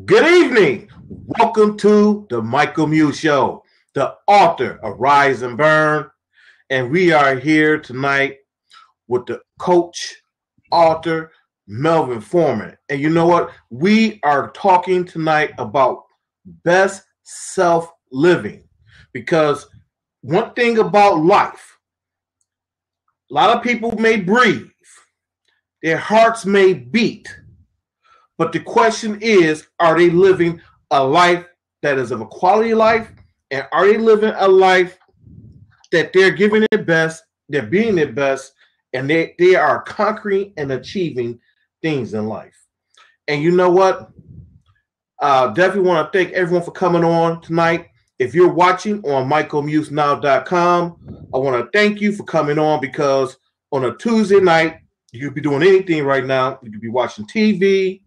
Good evening. Welcome to the Michael Muse Show, the author of Rise and Burn. And we are here tonight with the coach, author, Melvin Foreman. And you know what? We are talking tonight about best self living. Because one thing about life, a lot of people may breathe, their hearts may beat. But the question is, are they living a life that is of a quality life? And are they living a life that they're giving their best, they're being their best, and they are conquering and achieving things in life? And you know what? Definitely want to thank everyone for coming on tonight. If you're watching on michaelmusenow.com, I want to thank you for coming on because on a Tuesday night, you could be doing anything right now. You could be watching TV.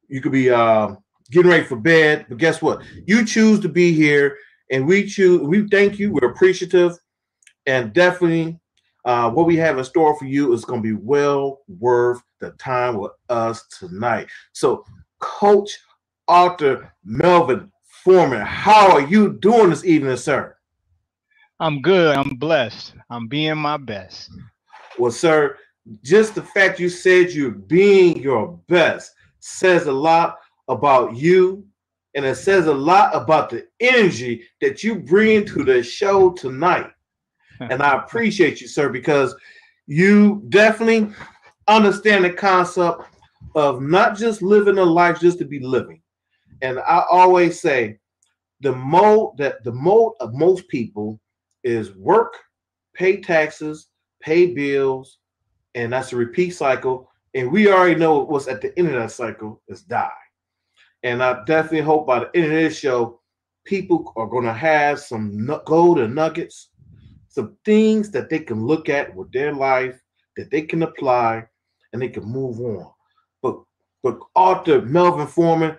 You could be getting ready for bed. But guess what? You choose to be here, and we choose. We thank you. We're appreciative. And definitely what we have in store for you is going to be well worth the time with us tonight. So, Coach Author Melvin Foreman, how are you doing this evening, sir? I'm good. I'm blessed. I'm being my best. Well, sir, just the fact you said you're being your best says a lot about you, and it says a lot about the energy that you bring to the show tonight. And I appreciate you, sir, because you definitely understand the concept of not just living a life just to be living. And I always say the mode of most people is work, pay taxes, pay bills, and that's a repeat cycle. And we already know what's at the end of that cycle is die. And I definitely hope by the end of this show, people are going to have some golden nuggets, some things that they can look at with their life, that they can apply, and they can move on. But author Melvin Foreman,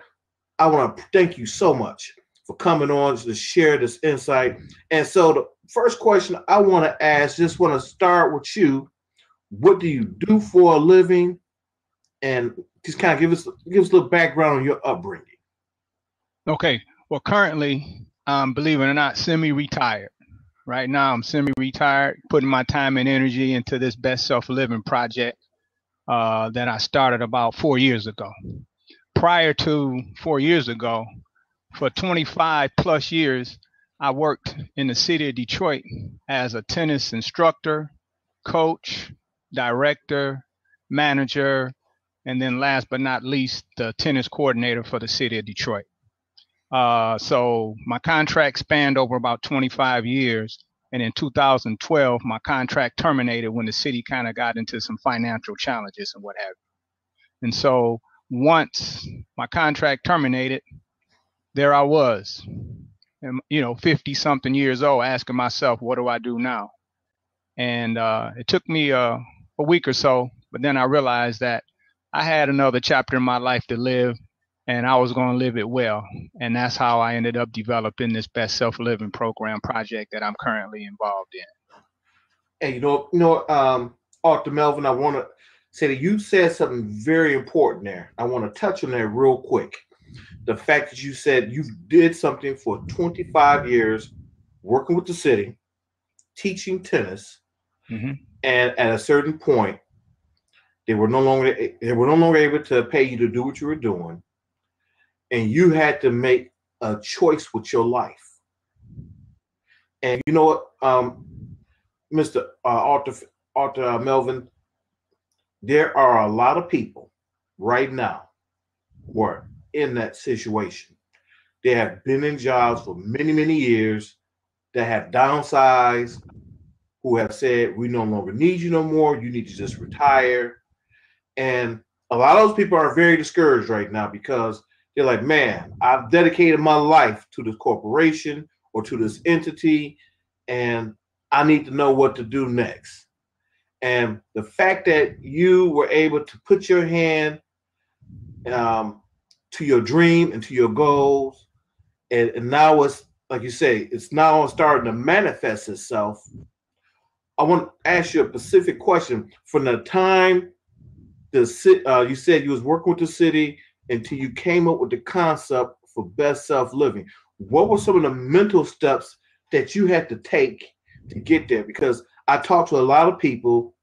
I want to thank you so much for coming on to share this insight. And so the first question I want to ask, just want to start with you. What do you do for a living? And just kind of give us a little background on your upbringing. Okay. Well, currently, believe it or not, semi-retired. Right now, I'm semi-retired, putting my time and energy into this best self-living project that I started about 4 years ago. Prior to 4 years ago, for 25 plus years, I worked in the city of Detroit as a tennis instructor, coach, director, manager, and then last but not least, the tennis coordinator for the city of Detroit. So my contract spanned over about 25 years. And in 2012, my contract terminated when the city kind of got into some financial challenges and what have you. And so once my contract terminated, there I was, 50 something years old, asking myself, what do I do now? And it took me a week or so, but then I realized that I had another chapter in my life to live, and I was going to live it well. And that's how I ended up developing this best self-living program project that I'm currently involved in. And Arthur Melvin, I want to say that you said something very important there. I want to touch on that real quick. The fact that you said you did something for 25 years, working with the city, teaching tennis, and at a certain point, they were no longer able to pay you to do what you were doing, and you had to make a choice with your life. And you know what, Mr. Arthur Melvin, there are a lot of people right now who are in that situation. They have been in jobs for many, many years, that have downsized, who have said, we no longer need you no more. You need to just retire. And a lot of those people are very discouraged right now because they're like, man, I've dedicated my life to this corporation or to this entity, and I need to know what to do next. And the fact that you were able to put your hand to your dream and to your goals, and now it's, like you say, it's now starting to manifest itself. I want to ask you a specific question. From the time you said you was working with the city until you came up with the concept for best self living. What were some of the mental steps that you had to take to get there? Because I talk to a lot of people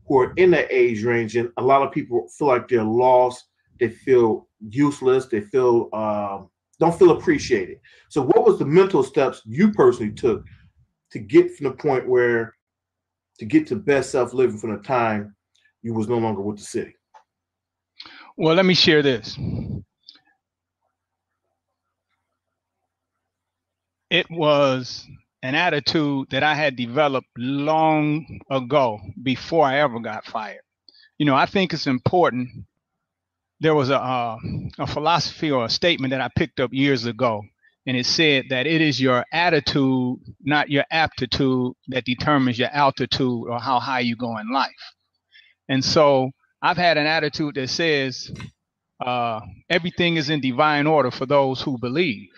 who are in that age range, and a lot of people feel like they're lost. They feel useless. They feel don't feel appreciated. So, what was the mental steps you personally took to get from the point where to get to best self living from the time you was no longer with the city? Well, let me share this. It was an attitude that I had developed long ago before I ever got fired. You know, I think it's important. There was a philosophy or a statement that I picked up years ago, and it said that it is your attitude, not your aptitude, that determines your altitude or how high you go in life. And so I've had an attitude that says everything is in divine order for those who believe.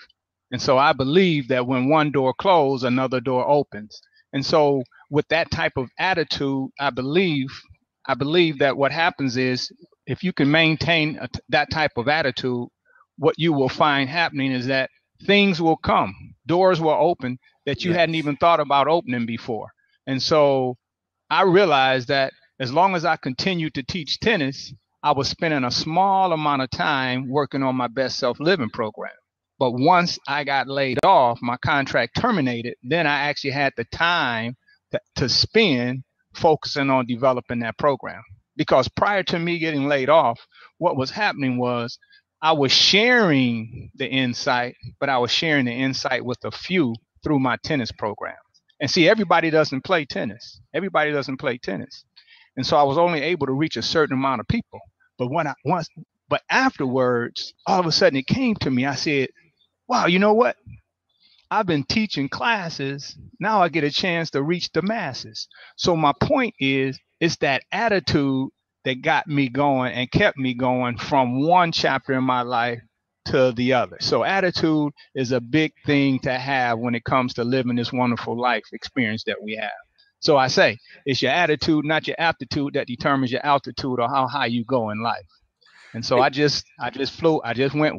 And so I believe that when one door closes, another door opens. And so with that type of attitude, I believe that what happens is if you can maintain that type of attitude, what you will find happening is that things will come, doors will open that you hadn't even thought about opening before. And so I realized that as long as I continued to teach tennis, I was spending a small amount of time working on my best self-living program. But once I got laid off, my contract terminated, then I actually had the time to spend focusing on developing that program. Because prior to me getting laid off, what was happening was I was sharing the insight, but I was sharing the insight with a few through my tennis program. And see, everybody doesn't play tennis. Everybody doesn't play tennis. And so I was only able to reach a certain amount of people. But afterwards, all of a sudden it came to me. I said, wow, you know what? I've been teaching classes. Now I get a chance to reach the masses. So my point is, it's that attitude that got me going and kept me going from one chapter in my life to the other. So attitude is a big thing to have when it comes to living this wonderful life experience that we have. So I say, it's your attitude, not your aptitude, that determines your altitude or how high you go in life. And so I just went